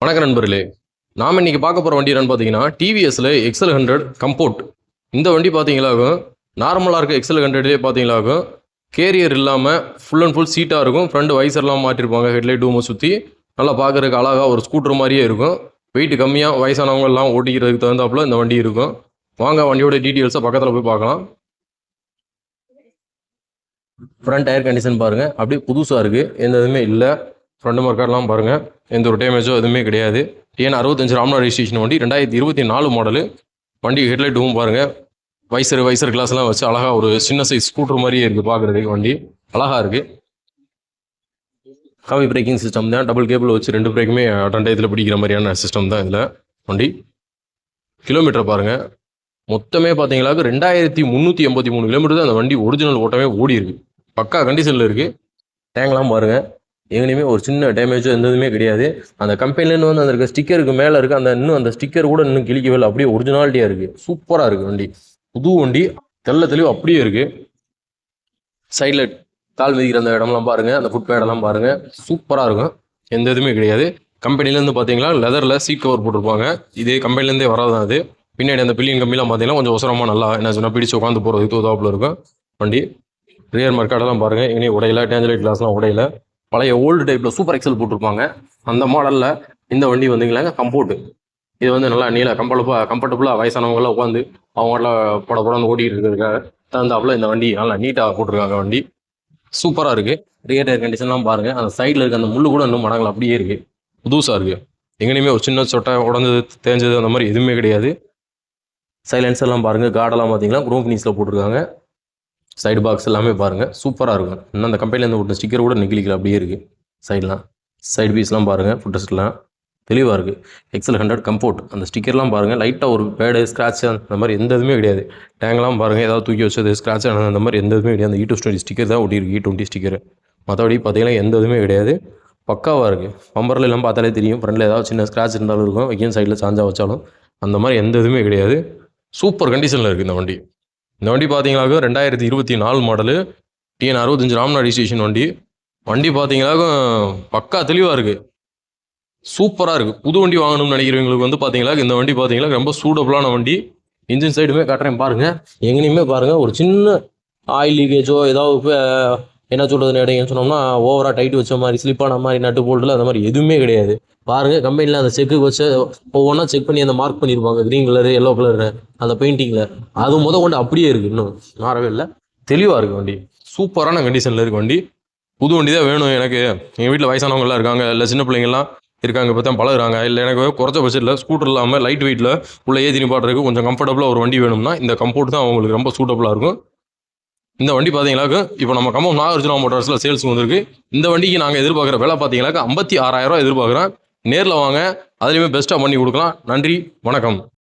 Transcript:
வணக்கம் நண்பர்களே. நாம் இன்னைக்கு பார்க்க போகிற வண்டி என்னன்னு பார்த்தீங்கன்னா டிவிஎஸ்ல எக்ஸல் 100 கம்போர்ட். இந்த வண்டி பார்த்தீங்களாகும் நார்மலாக இருக்க எக்ஸல் 100லேயே பார்த்தீங்களாகும் கேரியர் இல்லாமல் ஃபுல் அண்ட் ஃபுல் சீட்டாக இருக்கும். ஃப்ரண்ட் வைசர்லாம் மாட்டிருப்பாங்க. ஹெட்லைட் டூமை சுற்றி நல்லா பார்க்குறதுக்கு அழகாக ஒரு ஸ்கூட்டர் மாதிரியே இருக்கும். வெயிட் கம்மியாக வயசானவங்க எல்லாம் ஓட்டிக்கிறதுக்கு தகுந்தாப்புல இந்த வண்டி இருக்கும். வாங்க வண்டியோட டீட்டெயில்ஸை பக்கத்தில் போய் பார்க்கலாம். ஃப்ரண்ட் டயர் கண்டிஷன் பாருங்கள், அப்படியே புதுசாக இருக்குது, எந்த இதுவுமே இல்லை. ஃப்ரண்ட் மார்க்கெட்லாம் பாருங்கள், எந்த ஒரு டேமேஜோ எதுவுமே கிடையாது. TN 65 ராம்னா ரெஜிஸ்ட்ரேஷன் வண்டி, 2024 மாடலு. வண்டி ஹெட்லைட் டூவும் பாருங்கள், வைசர் கிளாஸ்லாம் வச்சு அழகாக ஒரு சின்ன சைஸ் ஸ்கூட்டர் மாதிரியே இருக்குது பார்க்குறதுக்கு. வண்டி அழகாக இருக்குது. ஹாவி பிரேக்கிங் சிஸ்டம் தான், டபுள் கேபிள் வச்சு 2 பிரேக்குமே டயத்தில் பிடிக்கிற மாதிரியான சிஸ்டம் தான் இதில். வண்டி கிலோமீட்டர் பாருங்கள், மொத்தமே பார்த்தீங்களா 2383 கிலோமீட்டர் தான் அந்த வண்டி ஒரிஜினல் ஓட்டமே ஓடி இருக்குது. பக்கா கண்டிஷனில் இருக்குது. டேங்க்லாம் பாருங்கள், எங்கேயுமே ஒரு சின்ன டேமேஜோ எந்த இதுவுமே கிடையாது. அந்த கம்பெனிலேருந்து வந்து அந்த இருக்க ஸ்டிக்கருக்கு மேலே இருக்குது, அந்த ஸ்டிக்கர் கூட இன்னும் கிழிக்கவே இல்லை, அப்படியே ஒரிஜினாலிட்டியாக இருக்குது. சூப்பராக இருக்குது வண்டி, புது வண்டி, தெளிவு அப்படியே இருக்குது. சைடில் கால் மிதிக்கிற அந்த இடம்லாம் பாருங்கள், அந்த ஃபுட் பேடெல்லாம் பாருங்கள், சூப்பராக இருக்கும், எந்த இதுவுமே கிடையாது. கம்பெனிலேருந்து பார்த்தீங்களா லெதரில் சீட் கவர் போட்டிருப்பாங்க, இதே கம்பெனிலேருந்தே வராதான் அது. பின்னாடி அந்த பில்லியன் கம்பிலாம் பார்த்தீங்கன்னா கொஞ்சம் அவசரமாக நல்லா என்ன சொன்னால் பிடிச்சி உட்காந்து போகிறதுக்கு தோதாப்பில் இருக்கும் வண்டி. ரியர் மார்க்கெட்டெல்லாம் பாருங்கள், எங்கேயும் உடையில, டேஞ்சலைட் கிளாஸ்லாம் உடையில, பழைய ஓல்டு டைப்பில் சூப்பர் எக்ஸல் போட்டிருப்பாங்க. அந்த மாடலில் இந்த வண்டி வந்தீங்களாங்க கம்போர்ட்டு. இது வந்து நல்லா நீல கம்ஃபர்டபுளாக வயசானவங்களாம் உட்காந்து அவங்களாம் படந்து ஓட்டிகிட்டு இருக்கிறதுக்காக தகுந்தாப்புல இந்த வண்டி நல்லா நீட்டாக போட்டிருக்காங்க. வண்டி சூப்பராக இருக்குது. ரியர் டயர் கண்டிஷன்லாம் பாருங்கள், அந்த சைடில் இருக்க அந்த முள்ளு கூட இன்னும் மடங்கள் அப்படியே இருக்குது, புதுசாக இருக்குது. எங்கேயுமே ஒரு சின்ன சொட்டை உடஞ்சது தேஞ்சது அந்த மாதிரி எதுவுமே கிடையாது. சைலன்ஸ் எல்லாம் பாருங்கள், கார்டெல்லாம் பார்த்தீங்கன்னா குரோம் ஃபினிஷில் போட்டிருக்காங்க. சைடு பாக்ஸ் எல்லாமே பாருங்கள், சூப்பராக இருக்கும். இன்னும் அந்த கம்பெனிலேருந்து ஒரு ஸ்டிக்கர் கூட நெகிழிக்கல, அப்படியே இருக்குது. சைட்லாம் சைடு பீஸ்லாம் பாருங்கள், ஃபுட்டஸ்ட்லாம் தெளிவாக இருக்குது. Excel 100 comfort. அந்த ஸ்டிக்கர்லாம் பாருங்கள், லைட்டாக ஒரு பேடு ஸ்க்ராட்ச் அந்த மாதிரி எந்த இதுவுமே கிடையாது. டேங்க்லாம் பாருங்கள், ஏதாவது தூக்கி வச்சது ஸ்க்ராட்ச் ஆனது அந்த மாதிரி எந்த இதுவுமே கிடையாது. அந்த E220 ஸ்டிக்கர் தான் ஒட்டியிருக்கு, E20 ஸ்டிக்கர். மற்றபடி பார்த்தீங்கன்னா எந்த இதுவுமே கிடையாது, பக்காவாக இருக்குது. பம்பரில் எல்லாம் பார்த்தாலே தெரியும், ஃப்ரண்டில் ஏதாவது சின்ன ஸ்க்ராட்ச் இருந்தாலும் இருக்கும், வைக்கன் சைடில் சாஞ்சா வச்சாலும் அந்த மாதிரி எந்த இதுவுமே கிடையாது. சூப்பர் கண்டிஷனில் இருக்குது இந்த வண்டி. இந்த வண்டி பார்த்தீங்களாக்க 2024 மாடலு, TN 65 ராம்னா ரெஜிஸ்ட்ரேஷன் வண்டி. வண்டி பார்த்தீங்களாக்க பக்கா தெளிவாக இருக்குது, சூப்பராக இருக்குது. புது வண்டி வாங்கணும்னு நினைக்கிறவங்களுக்கு வந்து பார்த்தீங்களா இந்த வண்டி பார்த்தீங்களா ரொம்ப சூட்டபுளான வண்டி. இன்ஜின் சைடுமே காட்டுறேன் பாருங்கள், எங்கேயுமே பாருங்கள் ஒரு சின்ன ஆயில் லீக்கேஜோ ஏதாவது என்ன சொல்கிறதுன்னு இடையன்னு சொன்னோம்னா ஓவராக டைட் வச்ச மாதிரி ஸ்லிப்பான மாதிரி நட்டு போல்ட்டில் அந்த மாதிரி எதுவுமே கிடையாது. பாருங்கள், கம்பெனியில் அந்த செக்கு வச்சு ஒவ்வொன்றா செக் பண்ணி அந்த மார்க் பண்ணியிருப்பாங்க, க்ரீன் கலரு எல்லோ கலரு அந்த பெயிண்டிங்கில், அது கொண்டு அப்படியே இருக்குது, இன்னும் மாறவே இல்லை. தெளிவாக இருக்குது வண்டி, சூப்பரான கண்டிஷனில் இருக்குது வண்டி. புது வண்டி தான் வேணும் எனக்கு. எங்கள் வீட்டில் வயசானவங்களாம் இருக்காங்க, இல்லை சின்ன பிள்ளைங்கள்லாம் இருக்காங்க, இப்போ தான் பழகுறாங்க, இல்லை எனக்கு குறைச்ச பட்ஜெட்டில் ஸ்கூட்டர் இல்லாமல் லைட் வெயிட்டில் உள்ள ஏற்றி நிப்பாட்டுறதுக்கு கொஞ்சம் கம்ஃபர்டபுளாக ஒரு வண்டி வேணும்னா இந்த கம்போர்ட் தான் அவங்களுக்கு ரொம்ப சூட்டபுளாக இருக்கும். இந்த வண்டி பார்த்தீங்களாக்க இப்போ நம்ம கம்பம் நாகார்ஜுனா மோட்டார்ஸில் சேல்ஸுக்கு வந்திருக்கு. இந்த வண்டிக்கு நாங்கள் எதிர்பார்க்குற விலை பார்த்தீங்கன்னாக்கா 56,000 ரூபா எதிர்பார்க்குறோம். நேரில் வாங்க, அதுலேயுமே பெஸ்ட்டாக பண்ணி கொடுக்கலாம். நன்றி, வணக்கம்.